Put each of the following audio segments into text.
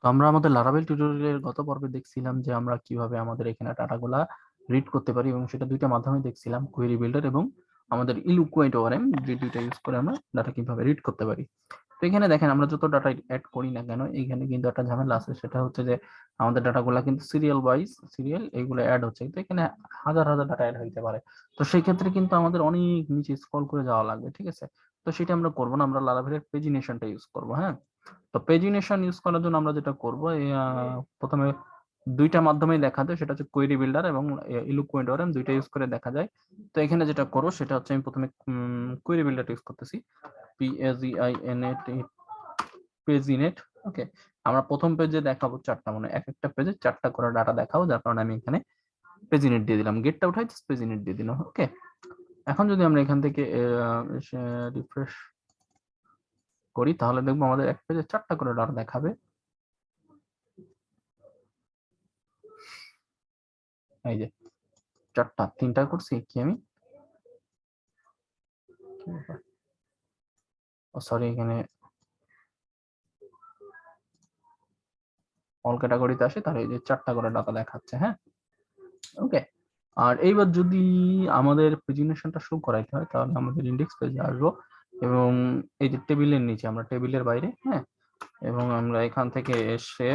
তো আমরা আমাদের লারাভেল টিউটোরিয়ালের গত পর্বে দেখছিলাম যে আমরা কিভাবে আমাদের এখানে ডাটাগুলা রিড করতে পারি, এবং সেটা দুইটা মাধ্যমে দেখছিলাম, কোয়েরি বিল্ডার এবং আমাদের ইলুকুয়েট ওআরএম, যে দুইটা ইউজ করে আমরা ডাটা কিভাবে রিড করতে পারি। তো এখানে দেখেন আমরা যত ডাটা অ্যাড করি না কেন, এখানে কিন্তু একটা ঝামেলা আছে, সেটা হচ্ছে যে আমাদের ডাটাগুলা কিন্তু সিরিয়াল ওয়াইজ সিরিয়াল এইগুলো অ্যাড হচ্ছে, তো এখানে হাজার হাজার ডাটা অ্যাড হইতে পারে। তো সেই ক্ষেত্রে কিন্তু আমাদের অনেক নিচে স্ক্রল করে যাওয়া লাগবে, ঠিক আছে। তো সেটা আমরা করবো না, আমরা লারাভেলের পেজিনেশনটা ইউজ করবো। হ্যাঁ, তো পেজিনেশন ইউজ করার জন্য আমরা যেটা করবো, প্রথমে দুইটা মাধ্যমেই দেখা যায়, সেটা হচ্ছে কোয়েরি বিল্ডার এবং ইলুকুয়েট ওআরএম, দুইটা ইউজ করে দেখা যায়। তো এখানে যেটা করবো সেটা হচ্ছে আমি প্রথমে কোয়েরি বিল্ডার ইউজ করতেছি, পেজিনেট। ওকে, আমরা প্রথম পেজে দেখাবো চারটা, মানে এক একটা পেজে চারটা করে ডাটা দেখাবো, যার কারণে আমি এখানে পেজিনেট দিয়ে দিলাম, গেটটা উঠাই পেজিনেট দিয়ে দিলাম। ওকে, এখন যদি আমরা এখান থেকে রিফ্রেশ করি, তাহলে দেখবো আমাদের এক পেজে চারটা করে ডাটা দেখাবে। এই যে চারটা, তিনটা করছি কি আমি, সরি, এখানে অল ক্যাটাগরিতে আসে, তাহলে এই যে চারটা করে ডাটা দেখাচ্ছে। হ্যাঁ, ওকে। আর এইবার যদি আমাদের প্রেজেন্টেশনটা শো করাইতে হয়, তাহলে আমাদের ইন্ডেক্স পেজে আসবো এবং এই যে টেবিলের নিচে, আমরা টেবিলের বাইরে, হ্যাঁ, এবং আমরা এখান থেকে এসে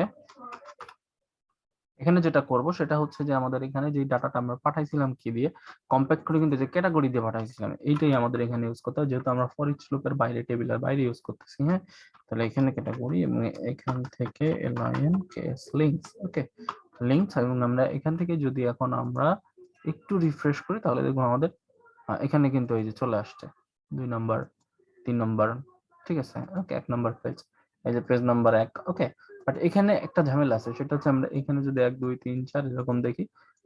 এখানে যেটা করব সেটা হচ্ছে যে আমাদের এখানে যে ডাটাটা আমরা পাঠাইছিলাম কি দিয়ে, কম্প্যাক্ট করে কিন্তু যে ক্যাটাগরি দিয়ে পাঠাইছিলাম, এইটাই আমাদের এখানে ইউজ করতে হবে, যেহেতু আমরা ফর ইচ লুপের বাইরে, টেবিলের বাইরে ইউজ করতেছি। হ্যাঁ, তাহলে এখানে ক্যাটাগরি এবং এখান থেকে links লিঙ্কস। ওকে, লিঙ্কস, এবং আমরা এখান থেকে যদি এখন আমরা একটু রিফ্রেশ করি, তাহলে দেখবো আমাদের এখানে কিন্তু এই যে চলে আসছে 2 নম্বর, 3 নম্বর, ঠিক আছে। ওকে, 1 নম্বর পেজ, এই যে পেজ নাম্বার 1। ওকে, বাট এখানে একটা ঝামেলা আছে, সেটা হচ্ছে আমরা এখানে যদি 1 2 3 4 এরকম দেখি,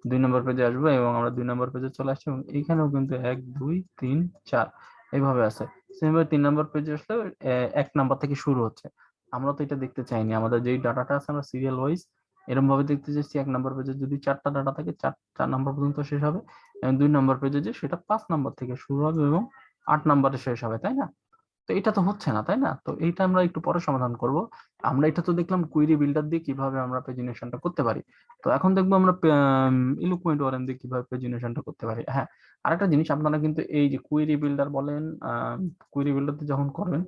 2 নম্বর পেজে আসবো এবং আমরা 2 নম্বর পেজে চলে আসছি, এবং এখানেও কিন্তু 1 2 3 4 এইভাবে আছে। সেমভাবে 3 নম্বর পেজে আসলে 1 নম্বর থেকে শুরু হচ্ছে। আমরা তো এটা দেখতে চাইনি, আমাদের যেই ডাটাটা আছে আমরা সিরিয়াল ওয়াইজ এরকম ভাবে দেখতে চাইছি, 1 নম্বর পেজে যদি 4টা ডাটা থাকে, 4 নম্বর পর্যন্ত শেষ হবে, এবং 2 নম্বর পেজে যে সেটা 5 নম্বর থেকে শুরু হবে এবং 8 নম্বরে শেষ হবে, তাই না? তো এটা তো হচ্ছে না, তাই না? তো এইটা আমরা একটু পরে সমাধান করব। আমরা এটা তো দেখলাম কুইরি বিল্ডার দিয়ে কিভাবে আমরা পেজিনেশনটা করতে পারি। তো এখন দেখবো আমরা ইলুকুয়েট ওআরএম দিয়ে কিভাবে পেজিনেশনটা করতে পারি। হ্যাঁ, আরেকটা জিনিস, আপনারা কিন্তু এই যে কুইরি বিল্ডার বলেন, কুইরি বিল্ডার দিয়ে যখন করবেন,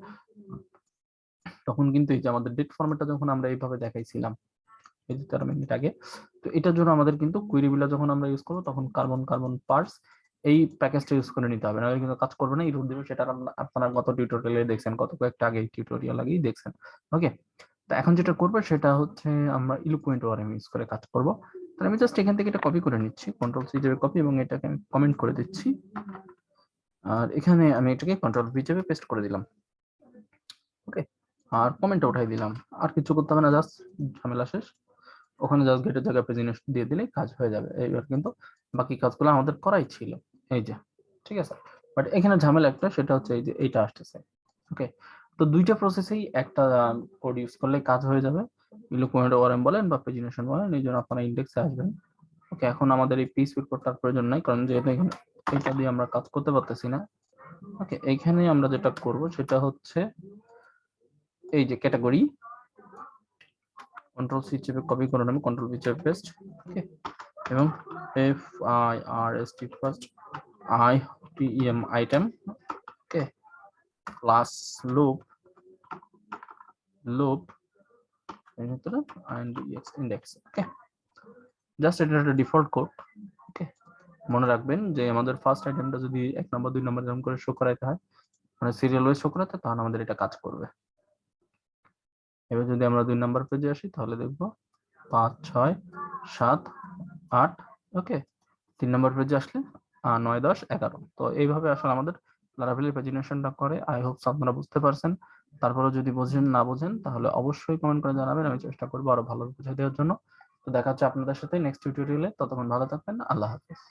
তখন কিন্তু এই যে আমাদের ডেট ফরম্যাটটা যখন আমরা এইভাবে দেখাইছিলাম এই যে 13 মিনিট আগে, তো এটার জন্য আমাদের কিন্তু কুইরি বিল্ডার যখন আমরা ইউজ করবো, তখন কার্বন কার্বন পার্স এই প্যাকেজটা ইউজ করে নিতে হবে, নাহলে কিন্তু কাজ করবে না, ইরর দিবে। সেটা আপনারা গত টিউটোরিয়ালে দেখছেন, কত কয়েকটা আগে টিউটোরিয়াল আগেই দেখছেন। ওকে, তো এখন যেটা করবো সেটা হচ্ছে আমরা ইলুকুয়েট ওআরএম ইউজ করে কাজ করব। তাহলে আমি জাস্ট এখান থেকে এটা কপি করে নিচ্ছি, কন্ট্রোল সি হিসেবে কপি, এবং এটাকে আমি কমেন্ট করে দিচ্ছি, আর এখানে আমি এটাকে কন্ট্রোল ভি হিসেবে পেস্ট করে দিলাম। ওকে, আর কমেন্টটা উঠাই দিলাম, আর কিছু করতে হবে না, জাস্ট ঝামেলা শেষ। ওখানে জাস্ট গেটের জায়গায় প্রেজেন্টেশন দিয়ে দিলে কাজ হয়ে যাবে। এইবার কিন্তু বাকি কাজগুলো আমাদের করাই ছিল, এই যে, ঠিক আছে। বাট এখানে ঝামেলা একটা, সেটা হচ্ছে এই যে এইটা আসতেছে। ওকে, তো দুইটা প্রসেসেই একটা কোড ইউজ করলে কাজ হয়ে যাবে, ইলুকুয়েট ওআরএম বলেন বা পেজিনেশন বলেন, এই জন্য আপনারা ইন্ডেক্সে আসবেন। ওকে, এখন আমাদের এই পিএইচপি কোডটার প্রয়োজন নাই, কারণ যেহেতু এখানে এটা দিয়ে আমরা কাজ করতে পারতেছি না। ওকে, এইখানে আমরা যেটা করব সেটা হচ্ছে এই যে ক্যাটাগরি, কন্ট্রোল সি চেপে কপি করে নেব, কন্ট্রোল ভি চেপে পেস্ট। ওকে, এবং F I R S T first I T M item. Okay, plus loop loop এর ভিতরে ইন্ডেক্স। ওকে, জাস্ট এটা একটা ডিফল্ট কোড। ওকে, মনে রাখবেন যে আমাদের ফার্স্ট আইটেমটা যদি 1 নম্বর 2 নম্বর এরকম করে শো করাইতে হয়, মানে সিরিয়াল ওয়াইজ শো করাতে, তাহলে আমাদের এটা কাজ করবে। এবার যদি আমরা 2 নম্বর পেজে আসি, তাহলে দেখবো 5 6 7 8। ওকে, 3 নম্বর পেজে আসলে 9 10 11। তো এইভাবে আসলে আমাদের লারাভেলের প্রেজেন্টেশনটা করে। আই হোপ আপনারা বুঝতে পারছেন। তারপরে যদি বোঝেন না বোঝেন, তাহলে অবশ্যই কমেন্ট করে জানাবেন, আমি চেষ্টা করবো আরো ভালো বুঝিয়ে দেওয়ার জন্য। তো দেখা হচ্ছে আপনাদের সাথে নেক্সট টিউটোরিয়ালে, ততক্ষণ ভালো থাকবেন, আল্লাহ হাফেজ।